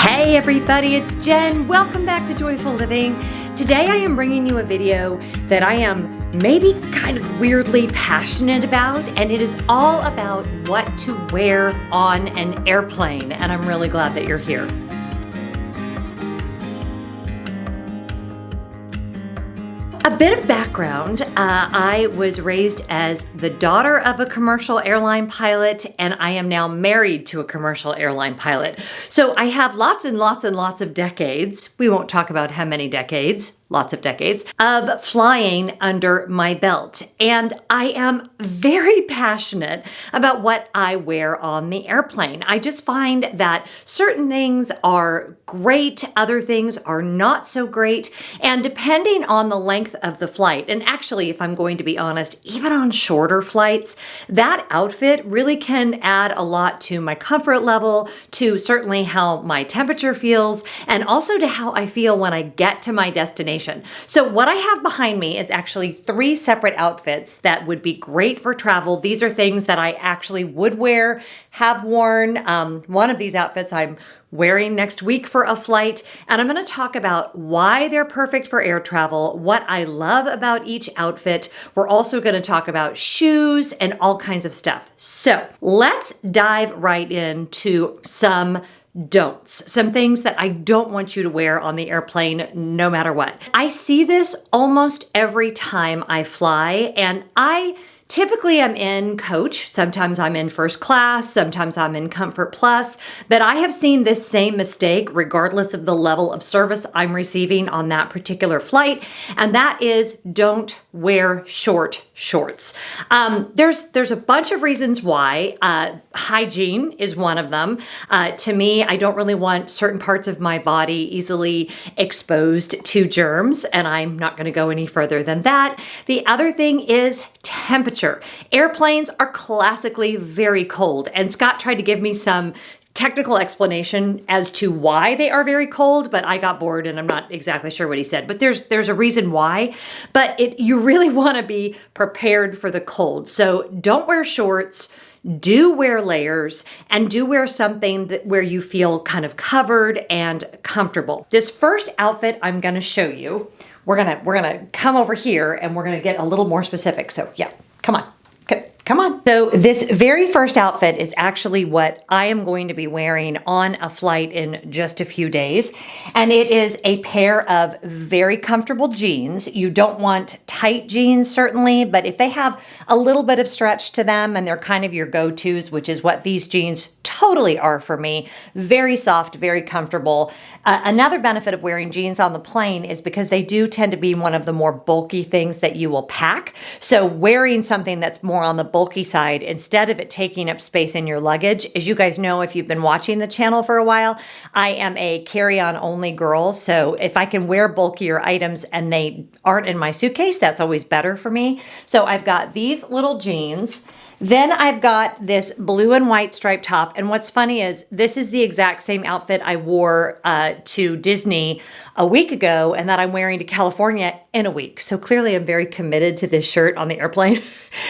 Hey everybody, it's Jen. Welcome back to Joyful Living. Today I am bringing you a video that I am maybe kind of weirdly passionate about, and it is all about what to wear on an airplane, and I'm really glad that you're here. A bit of background, I was raised as the daughter of a commercial airline pilot, and I am now married to a commercial airline pilot. So I have lots and lots and lots of decades, we won't talk about how many decades, lots of decades, of flying under my belt. And I am very passionate about what I wear on the airplane. I just find that certain things are great, other things are not so great, and depending on the length of the flight, and actually, if I'm going to be honest, even on shorter flights, that outfit really can add a lot to my comfort level, to certainly how my temperature feels, and also to how I feel when I get to my destination. So what I have behind me is actually 3 separate outfits that would be great for travel. These are things that I actually would wear, have worn. One of these outfits I'm wearing next week for a flight, and I'm going to talk about why they're perfect for air travel, what I love about each outfit. We're also going to talk about shoes and all kinds of stuff. So let's dive right into some don'ts, some things that I don't want you to wear on the airplane no matter what. I see this almost every time I fly, and I typically I'm in coach, sometimes I'm in first class, sometimes I'm in comfort plus, but I have seen this same mistake regardless of the level of service I'm receiving on that particular flight, and that is don't wear short shorts. There's a bunch of reasons why. Hygiene is one of them. To me, I don't really want certain parts of my body easily exposed to germs, and I'm not going to go any further than that. The other thing is temperature. Airplanes are classically very cold, and Scott tried to give me some technical explanation as to why they are very cold, but I got bored and I'm not exactly sure what he said, but there's a reason why. But you really want to be prepared for the cold. So don't wear shorts, do wear layers, and do wear something where you feel kind of covered and comfortable. This first outfit I'm going to show you, we're gonna come over here and we're gonna get a little more specific. So yeah, come on. Come on. So this very first outfit is actually what I am going to be wearing on a flight in just a few days. And it is a pair of very comfortable jeans. You don't want tight jeans, certainly, but if they have a little bit of stretch to them and they're kind of your go-tos, which is what these jeans totally are for me, very soft, very comfortable. Another benefit of wearing jeans on the plane is because they do tend to be one of the more bulky things that you will pack. So wearing something that's more on the bulky side, instead of it taking up space in your luggage, as you guys know, if you've been watching the channel for a while, I am a carry-on only girl. So if I can wear bulkier items and they aren't in my suitcase, that's always better for me. So I've got these little jeans. Then I've got this blue and white striped top. And what's funny is this is the exact same outfit I wore to Disney a week ago and that I'm wearing to California in a week. So clearly I'm very committed to this shirt on the airplane.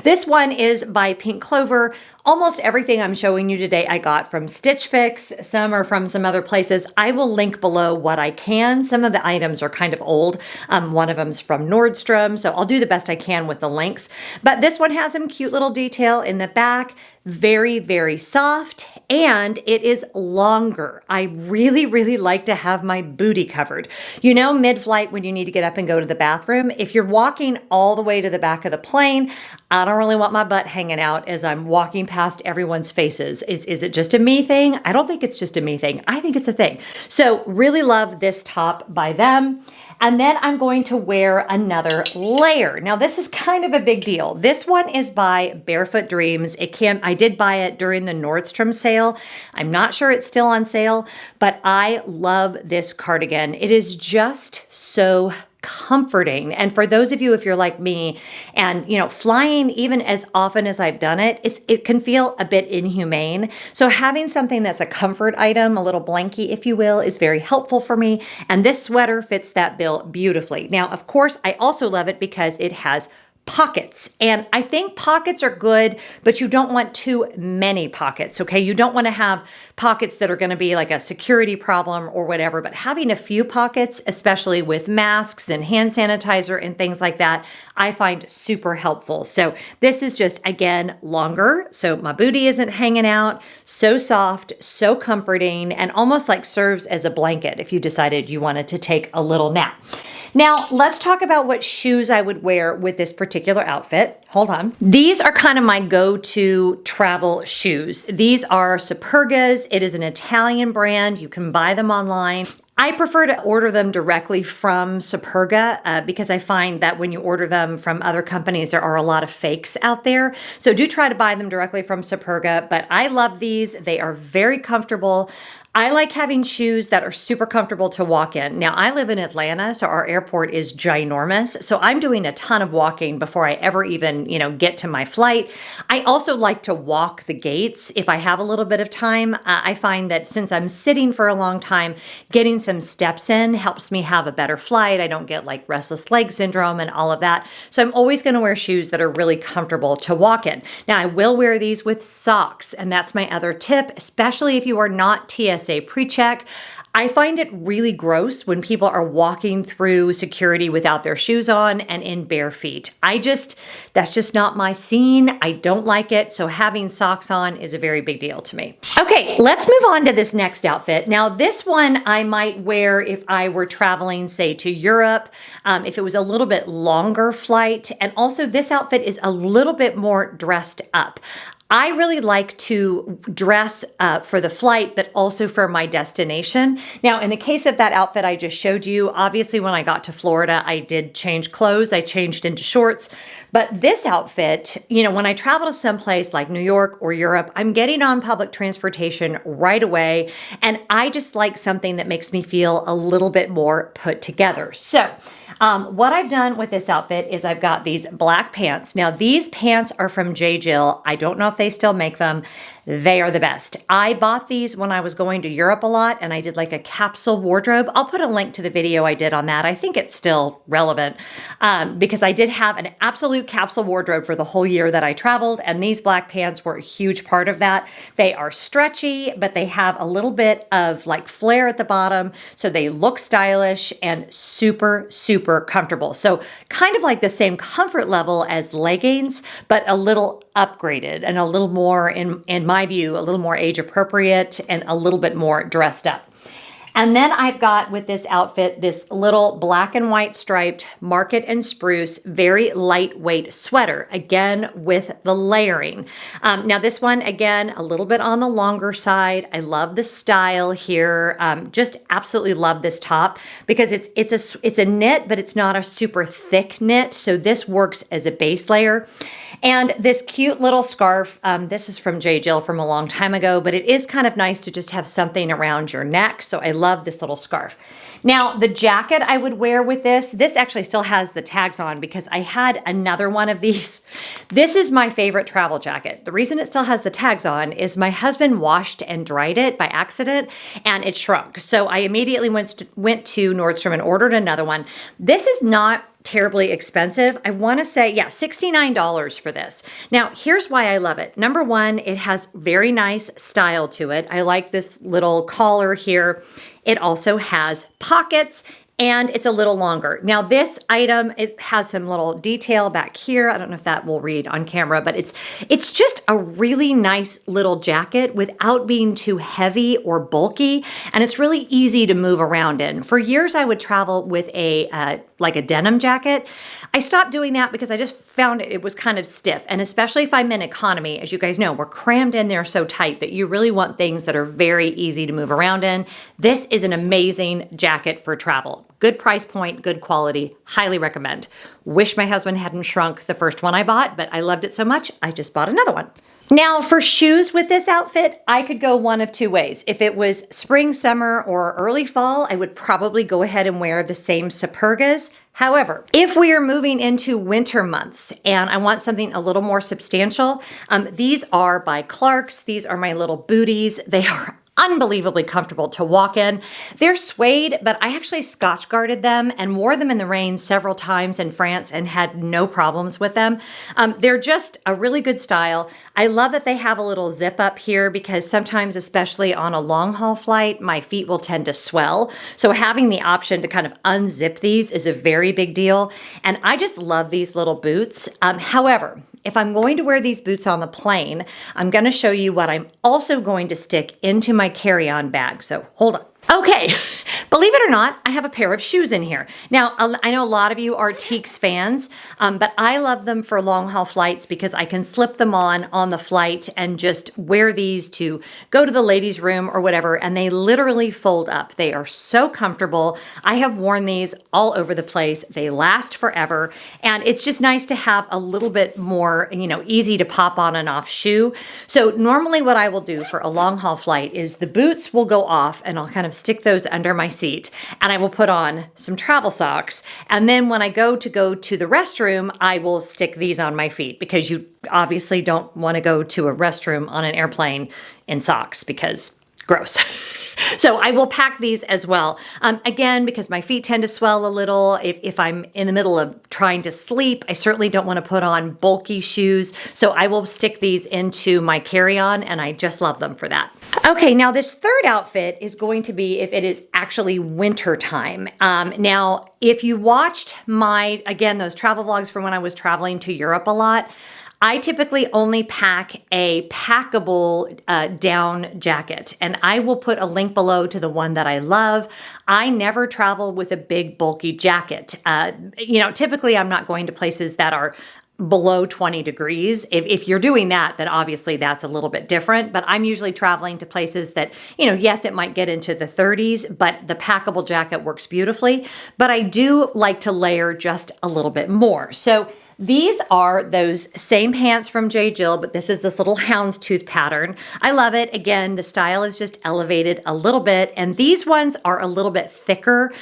This one is by Pink Clover. Almost everything I'm showing you today I got from Stitch Fix. Some are from some other places. I will link below what I can. Some of the items are kind of old. One of them's from Nordstrom, so I'll do the best I can with the links. But this one has some cute little detail in the back. Very, very soft, and it is longer. I really, really like to have my booty covered. You know, mid-flight when you need to get up and go to the bathroom, if you're walking all the way to the back of the plane, I don't really want my butt hanging out as I'm walking past everyone's faces. Is it just a me thing? I don't think it's just a me thing. I think it's a thing. So really love this top by them. And then I'm going to wear another layer. Now this is kind of a big deal. This one is by Barefoot Dreams. I did buy it during the Nordstrom sale. I'm not sure it's still on sale, but I love this cardigan. It is just so comforting. And for those of you, if you're like me and, flying even as often as I've done it, it can feel a bit inhumane. So having something that's a comfort item, a little blankie, if you will, is very helpful for me. And this sweater fits that bill beautifully. Now, of course, I also love it because it has pockets. And I think pockets are good, but you don't want too many pockets, okay? You don't want to have pockets that are going to be like a security problem or whatever, but having a few pockets, especially with masks and hand sanitizer and things like that, I find super helpful. So this is just, again, longer, so my booty isn't hanging out, so soft, so comforting, and almost like serves as a blanket if you decided you wanted to take a little nap. Now, let's talk about what shoes I would wear with this particular outfit. Hold on. These are kind of my go-to travel shoes. These are Superga's. It is an Italian brand. You can buy them online. I prefer to order them directly from Superga because I find that when you order them from other companies, there are a lot of fakes out there. So do try to buy them directly from Superga, but I love these. They are very comfortable. I like having shoes that are super comfortable to walk in. Now, I live in Atlanta, so our airport is ginormous. So I'm doing a ton of walking before I ever even, get to my flight. I also like to walk the gates if I have a little bit of time. I find that since I'm sitting for a long time, getting some steps in helps me have a better flight. I don't get like restless leg syndrome and all of that. So I'm always going to wear shoes that are really comfortable to walk in. Now, I will wear these with socks, and that's my other tip, especially if you are not TSA pre-check. I find it really gross when people are walking through security without their shoes on and in bare feet. That's just not my scene. I don't like it. So having socks on is a very big deal to me. Okay, let's move on to this next outfit. Now, this one I might wear if I were traveling, say, to Europe, if it was a little bit longer flight. And also this outfit is a little bit more dressed up. I really like to dress for the flight, but also for my destination. Now, in the case of that outfit I just showed you, obviously when I got to Florida, I did change clothes. I changed into shorts. But this outfit, when I travel to someplace like New York or Europe, I'm getting on public transportation right away. And I just like something that makes me feel a little bit more put together. So what I've done with this outfit is I've got these black pants. Now, these pants are from J. Jill. I don't know if they still make them. They are the best. I bought these when I was going to Europe a lot, and I did like a capsule wardrobe. I'll put a link to the video I did on that. I think it's still relevant because I did have an absolute capsule wardrobe for the whole year that I traveled, and these black pants were a huge part of that. They are stretchy, but they have a little bit of like flare at the bottom, so they look stylish and super, super comfortable. So kind of like the same comfort level as leggings, but a little upgraded and a little more, in my view, a little more age appropriate and a little bit more dressed up. And then I've got with this outfit, this little black and white striped Market and Spruce, very lightweight sweater, again, with the layering. Now this one, again, a little bit on the longer side. I love the style here. Just absolutely love this top because it's a knit, but it's not a super thick knit. So this works as a base layer. And this cute little scarf, this is from J. Jill from a long time ago, but it is kind of nice to just have something around your neck. So I love this little scarf. Now, the jacket I would wear with this actually still has the tags on because I had another one of these. This is my favorite travel jacket. The reason it still has the tags on is my husband washed and dried it by accident and it shrunk. So I immediately went to Nordstrom and ordered another one. This is not terribly expensive. I want to say, yeah, $69 for this. Now, here's why I love it. Number one, it has very nice style to it. I like this little collar here. It also has pockets and it's a little longer. Now this item, it has some little detail back here. I don't know if that will read on camera, but it's just a really nice little jacket without being too heavy or bulky. And it's really easy to move around in. For years, I would travel with like a denim jacket. I stopped doing that because I just found it was kind of stiff. And especially if I'm in economy, as you guys know, we're crammed in there so tight that you really want things that are very easy to move around in. This is an amazing jacket for travel. Good price point, good quality, highly recommend. Wish my husband hadn't shrunk the first one I bought, but I loved it so much, I just bought another one. Now for shoes with this outfit, I could go one of two ways. If it was spring, summer, or early fall, I would probably go ahead and wear the same Supergas. However, if we are moving into winter months and I want something a little more substantial, these are by Clark's. These are my little booties. They are unbelievably comfortable to walk in. They're suede, but I actually Scotch guarded them and wore them in the rain several times in France and had no problems with them. They're just a really good style. I love that they have a little zip up here because sometimes, especially on a long haul flight, my feet will tend to swell. So having the option to kind of unzip these is a very big deal. And I just love these little boots. However, if I'm going to wear these boots on the plane, I'm going to show you what I'm also going to stick into my carry-on bag. So hold on. Okay, believe it or not, I have a pair of shoes in here. Now, I know a lot of you are Teeks fans, but I love them for long haul flights because I can slip them on the flight and just wear these to go to the ladies' room or whatever, and they literally fold up. They are so comfortable. I have worn these all over the place. They last forever, and it's just nice to have a little bit more, easy to pop on and off shoe. So normally what I will do for a long haul flight is the boots will go off and I'll kind of stick those under my seat and I will put on some travel socks. And then when I go to the restroom, I will stick these on my feet because you obviously don't want to go to a restroom on an airplane in socks because gross. So I will pack these as well. Again, because my feet tend to swell a little. If I'm in the middle of trying to sleep, I certainly don't want to put on bulky shoes. So I will stick these into my carry-on and I just love them for that. Okay, now this third outfit is going to be if it is actually winter time. Now, if you watched those travel vlogs from when I was traveling to Europe a lot, I typically only pack a packable down jacket, and I will put a link below to the one that I love. I never travel with a big bulky jacket. Typically I'm not going to places that are below 20 degrees. If you're doing that, then obviously that's a little bit different, but I'm usually traveling to places that, yes, it might get into the 30s, but the packable jacket works beautifully, but I do like to layer just a little bit more. So these are those same pants from J. Jill, but this is this little houndstooth pattern. I love it. Again, the style is just elevated a little bit, and these ones are a little bit thicker.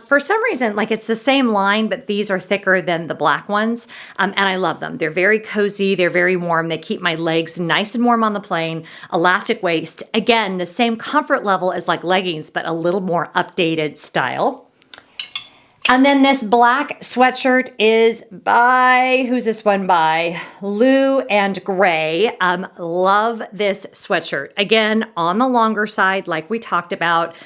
For some reason, it's the same line, but these are thicker than the black ones, and I love them. They're very cozy. They're very warm. They keep my legs nice and warm on the plane. Elastic waist. Again, the same comfort level as leggings, but a little more updated style. And then this black sweatshirt is by, who's this one by? Lou and Gray. Love this sweatshirt. Again, on the longer side, like we talked about.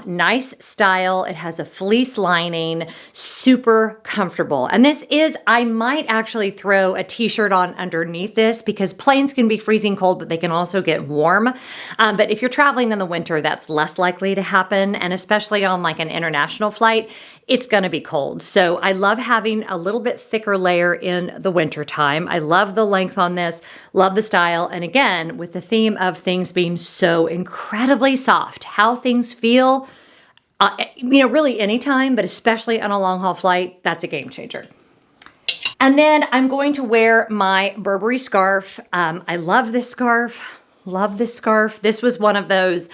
Nice style. It has a fleece lining, super comfortable. And this is, I might actually throw a t-shirt on underneath this because planes can be freezing cold, but they can also get warm. But if you're traveling in the winter, that's less likely to happen. And especially on an international flight, it's going to be cold. So I love having a little bit thicker layer in the winter time. I love the length on this, love the style. And again, with the theme of things being so incredibly soft, how things feel, really anytime, but especially on a long haul flight, that's a game changer. And then I'm going to wear my Burberry scarf. I love this scarf. Love this scarf. This was one of those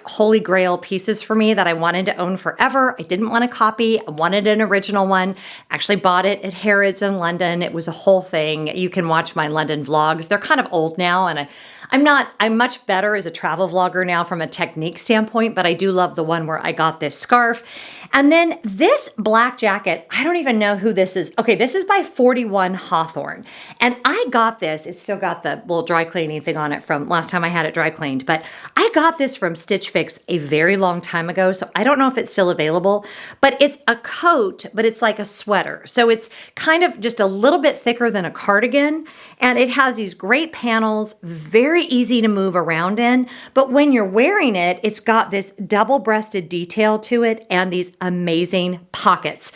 holy grail pieces for me that I wanted to own forever. I didn't want a copy. I wanted an original one. Actually bought it at Harrods in London. It was a whole thing. You can watch my London vlogs. They're kind of old now, and I'm much better as a travel vlogger now from a technique standpoint, but I do love the one where I got this scarf. And then this black jacket, I don't even know who this is. Okay, this is by 41 Hawthorne. And I got this, it's still got the little dry cleaning thing on it from last time I had it dry cleaned, but I got this from Stitch Fix a very long time ago, so I don't know if it's still available, but it's a coat, but it's like a sweater. So it's kind of just a little bit thicker than a cardigan, and it has these great panels, very easy to move around in, but when you're wearing it, it's got this double-breasted detail to it and these amazing pockets.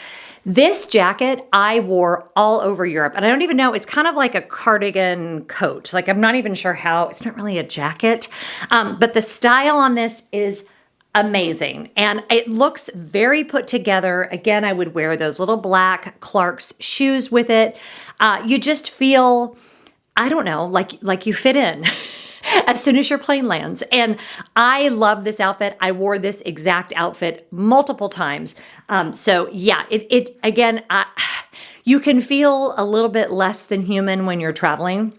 This jacket I wore all over Europe, and I don't even know, it's kind of like a cardigan coat. I'm not even sure how, it's not really a jacket, but the style on this is amazing. And it looks very put together. Again, I would wear those little black Clark's shoes with it. You just feel, I don't know, like you fit in. As soon as your plane lands. And I love this outfit. I wore this exact outfit multiple times. So yeah, again, you can feel a little bit less than human when you're traveling.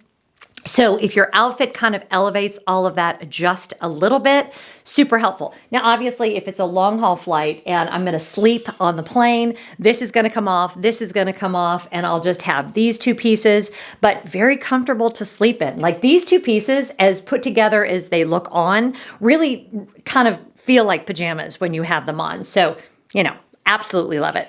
So if your outfit kind of elevates all of that just a little bit, super helpful. Now, obviously, if it's a long haul flight and I'm going to sleep on the plane, this is going to come off, this is going to come off, and I'll just have these two pieces, but very comfortable to sleep in. Like these two pieces, as put together as they look on, really kind of feel like pajamas when you have them on. So, you know, absolutely love it.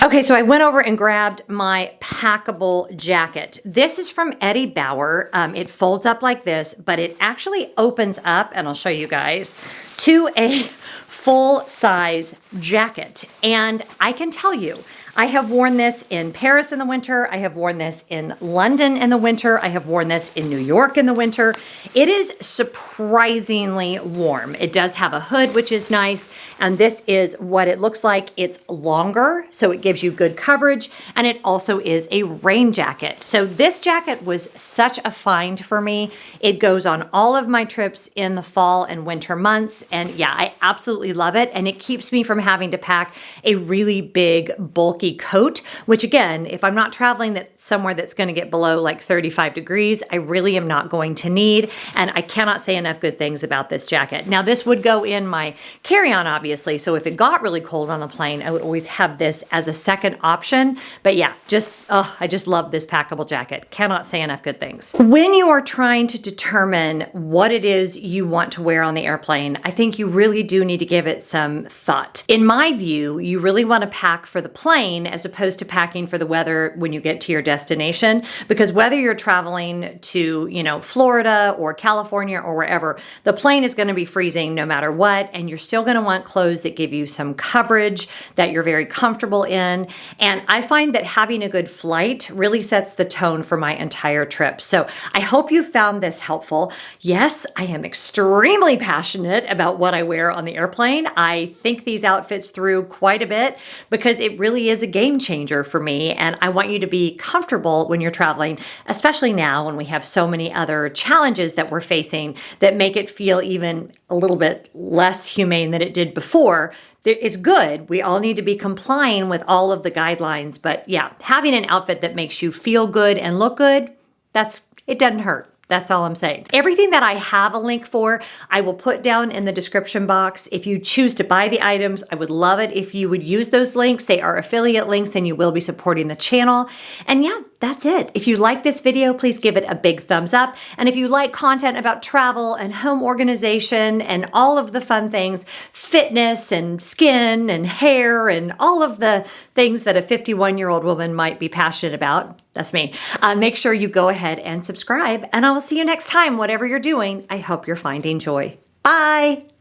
Okay, so I went over and grabbed my packable jacket. This is from Eddie Bauer. It folds up like this, but it actually opens up, and I'll show you guys, to a full-size jacket. And I can tell you, I have worn this in Paris in the winter. I have worn this in London in the winter. I have worn this in New York in the winter. It is surprisingly warm. It does have a hood, which is nice. And this is what it looks like. It's longer, so it gives you good coverage. And it also is a rain jacket. So this jacket was such a find for me. It goes on all of my trips in the fall and winter months. And yeah, I absolutely love it. And it keeps me from having to pack a really big, bulky coat, which again, if I'm not traveling somewhere that's going to get below like 35 degrees, I really am not going to need. And I cannot say enough good things about this jacket. Now, this would go in my carry-on, obviously. So if it got really cold on the plane, I would always have this as a second option. But yeah, I just love this packable jacket. Cannot say enough good things. When you are trying to determine what it is you want to wear on the airplane, I think you really do need to give it some thought. In my view, you really want to pack for the plane as opposed to packing for the weather when you get to your destination, because whether you're traveling to, you know, Florida or California or wherever, the plane is going to be freezing no matter what, and you're still going to want clothes that give you some coverage that you're very comfortable in. And I find that having a good flight really sets the tone for my entire trip. So I hope you found this helpful. Yes, I am extremely passionate about what I wear on the airplane. I think these outfits through quite a bit because it really is a game changer for me. And I want you to be comfortable when you're traveling, especially now when we have so many other challenges that we're facing that make it feel even a little bit less humane than it did before. It's good. We all need to be complying with all of the guidelines. But yeah, having an outfit that makes you feel good and look good, it doesn't hurt. That's all I'm saying. Everything that I have a link for, I will put down in the description box. If you choose to buy the items, I would love it if you would use those links. They are affiliate links and you will be supporting the channel. And yeah, that's it. If you like this video, please give it a big thumbs up. And if you like content about travel and home organization and all of the fun things, fitness and skin and hair and all of the things that a 51-year-old woman might be passionate about, that's me. Make sure you go ahead and subscribe, and I will see you next time. Whatever you're doing, I hope you're finding joy. Bye.